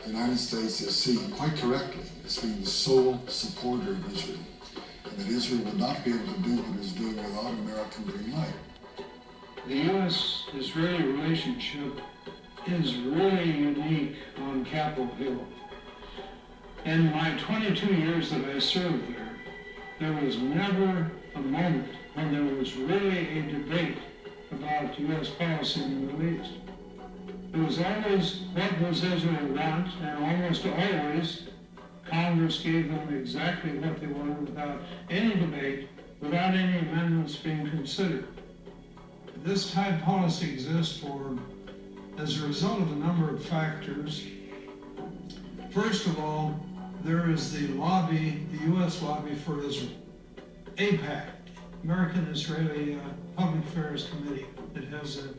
the United States is seen, quite correctly, as being the sole supporter of Israel, and that Israel will not be able to do what it's doing without American green light. The U.S.-Israeli relationship is really unique on Capitol Hill. In my 22 years that I served there was never a moment when there was really a debate about U.S. policy in the Middle East. It was always, what does Israel want? And almost always, Congress gave them exactly what they wanted without any debate, without any amendments being considered. This type policy exists as a result of a number of factors. First of all, there is the lobby, the U.S. lobby for Israel, AIPAC, American-Israeli Public Affairs Committee. It has a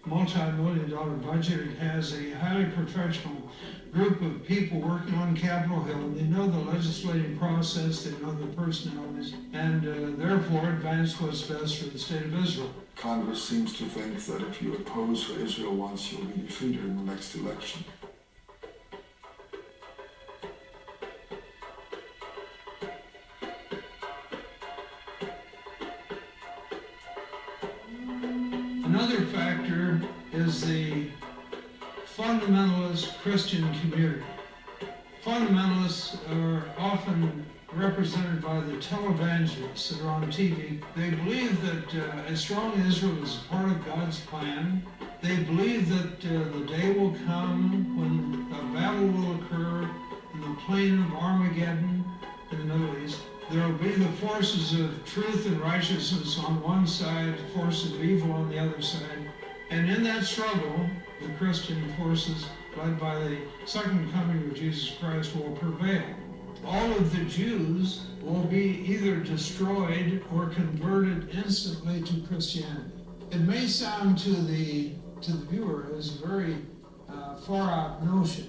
multi-million-dollar budget. It has a highly professional group of people working on Capitol Hill, and they know the legislative process, they know the personalities, and therefore advance what's best for the state of Israel. Congress seems to think that if you oppose what Israel wants, you'll be defeated in the next election. Another factor is the fundamentalist Christian community. Fundamentalists are often represented by the televangelists that are on TV. They believe that a strong Israel is part of God's plan. They believe that the day will come when a battle will occur in the plain of Armageddon in the Middle East. There will be the forces of truth and righteousness on one side, forces of evil on the other side. And in that struggle, the Christian forces, led by the second coming of Jesus Christ, will prevail. All of the Jews will be either destroyed or converted instantly to Christianity. It may sound to the viewer as a very far-out notion,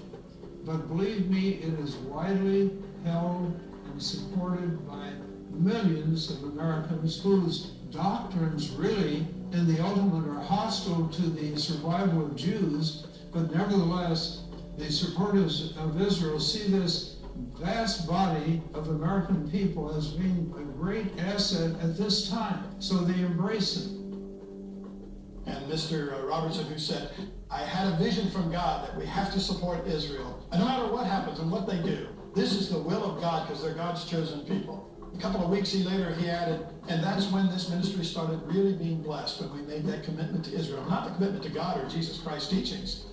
but believe me, it is widely held and supported by millions of Americans whose doctrines really, in the ultimate, are hostile to the survival of Jews, but nevertheless, the supporters of Israel see this vast body of American people as being a great asset at this time, so they embrace it. And Mr. Robertson, who said, I had a vision from God that we have to support Israel, and no matter what happens and what they do, this is the will of God because they're God's chosen people. A couple of weeks later, he added, and that's when this ministry started really being blessed, when we made that commitment to Israel. Not the commitment to God or Jesus Christ's teachings,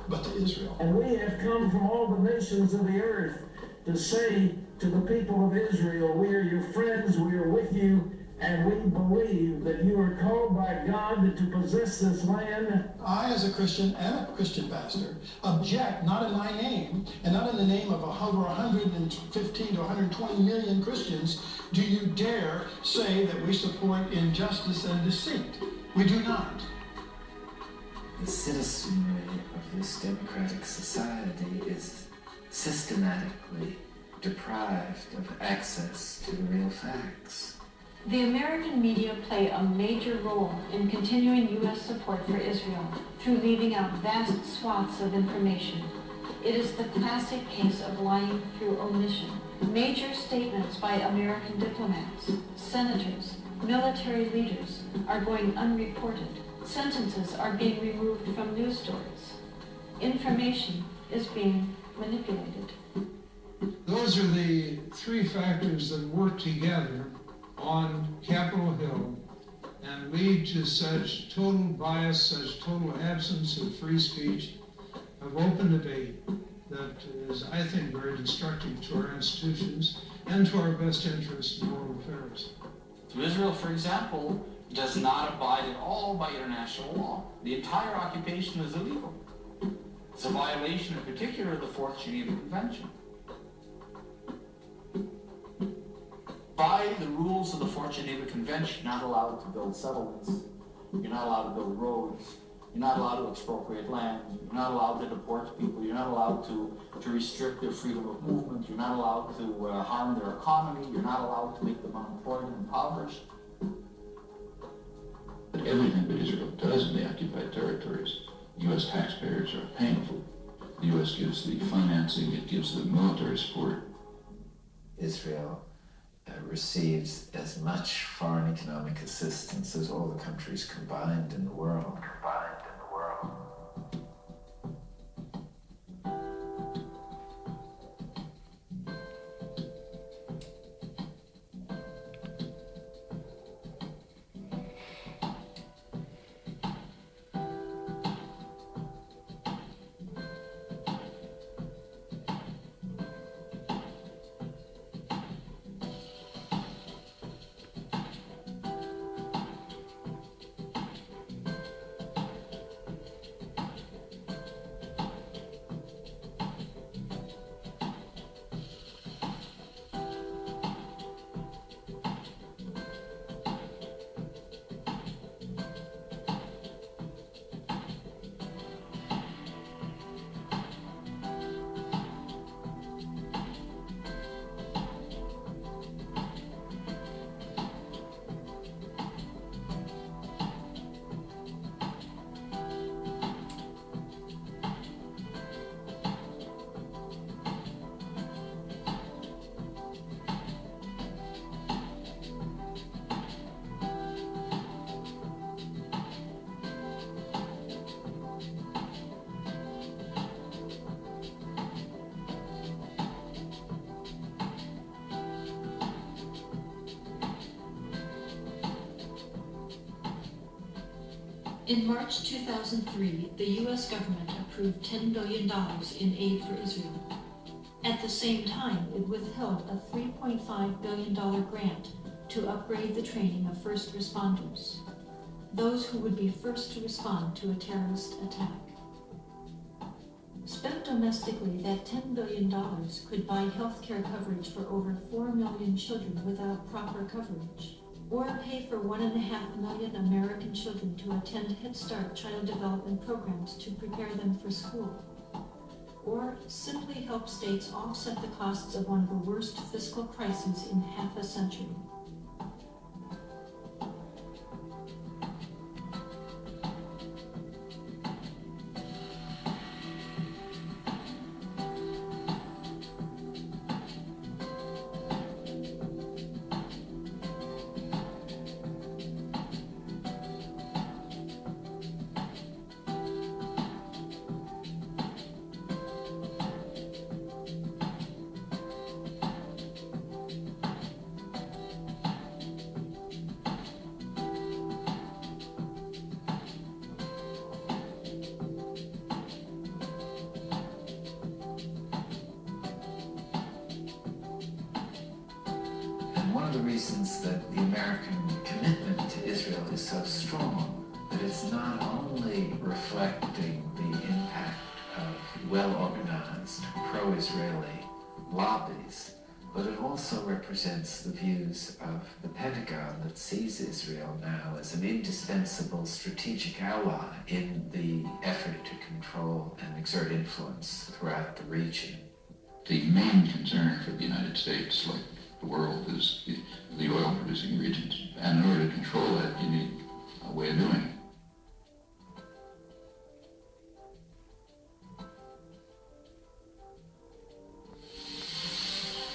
but to Israel. And we have come from all the nations of the earth to say to the people of Israel, we are your friends, we are with you, and we believe that you are called by God to possess this land. I, as a Christian and a Christian pastor, object not in my name and not in the name of over 115 to 120 million Christians do you dare say that we support injustice and deceit. We do not. The citizenry of this democratic society is systematically deprived of access to the real facts. The American media play a major role in continuing U.S. support for Israel through leaving out vast swaths of information. It is the classic case of lying through omission. Major statements by American diplomats, senators, military leaders are going unreported. Sentences are being removed from news stories. Information is being manipulated. Those are the three factors that work together on Capitol Hill and lead to such total bias, such total absence of free speech, of open debate that is, I think, very destructive to our institutions and to our best interests in world affairs. So Israel, for example, does not abide at all by international law. The entire occupation is illegal. It's a violation in particular of the Fourth Geneva Convention. By the rules of the Fourth Geneva Convention, you're not allowed to build settlements, you're not allowed to build roads, you're not allowed to expropriate land, you're not allowed to deport people, you're not allowed to restrict their freedom of movement, you're not allowed to harm their economy, you're not allowed to make them unemployed and impoverished. Everything that Israel does in the occupied territories, U.S. taxpayers are paying for. The U.S. gives the financing, it gives the military support. Israel receives as much foreign economic assistance as all the countries combined in the world. In March 2003, the U.S. government approved $10 billion in aid for Israel. At the same time, it withheld a $3.5 billion grant to upgrade the training of first responders, those who would be first to respond to a terrorist attack. Spent domestically, that $10 billion could buy health care coverage for over 4 million children without proper coverage, or pay for 1.5 million American children to attend Head Start child development programs to prepare them for school, or simply help states offset the costs of one of the worst fiscal crises in half a century. One of the reasons that the American commitment to Israel is so strong, that it's not only reflecting the impact of well-organized pro-Israeli lobbies, but it also represents the views of the Pentagon that sees Israel now as an indispensable strategic ally in the effort to control and exert influence throughout the region. The main concern for the United States, like the world, is the oil-producing regions. And in order to control that, you need a way of doing it.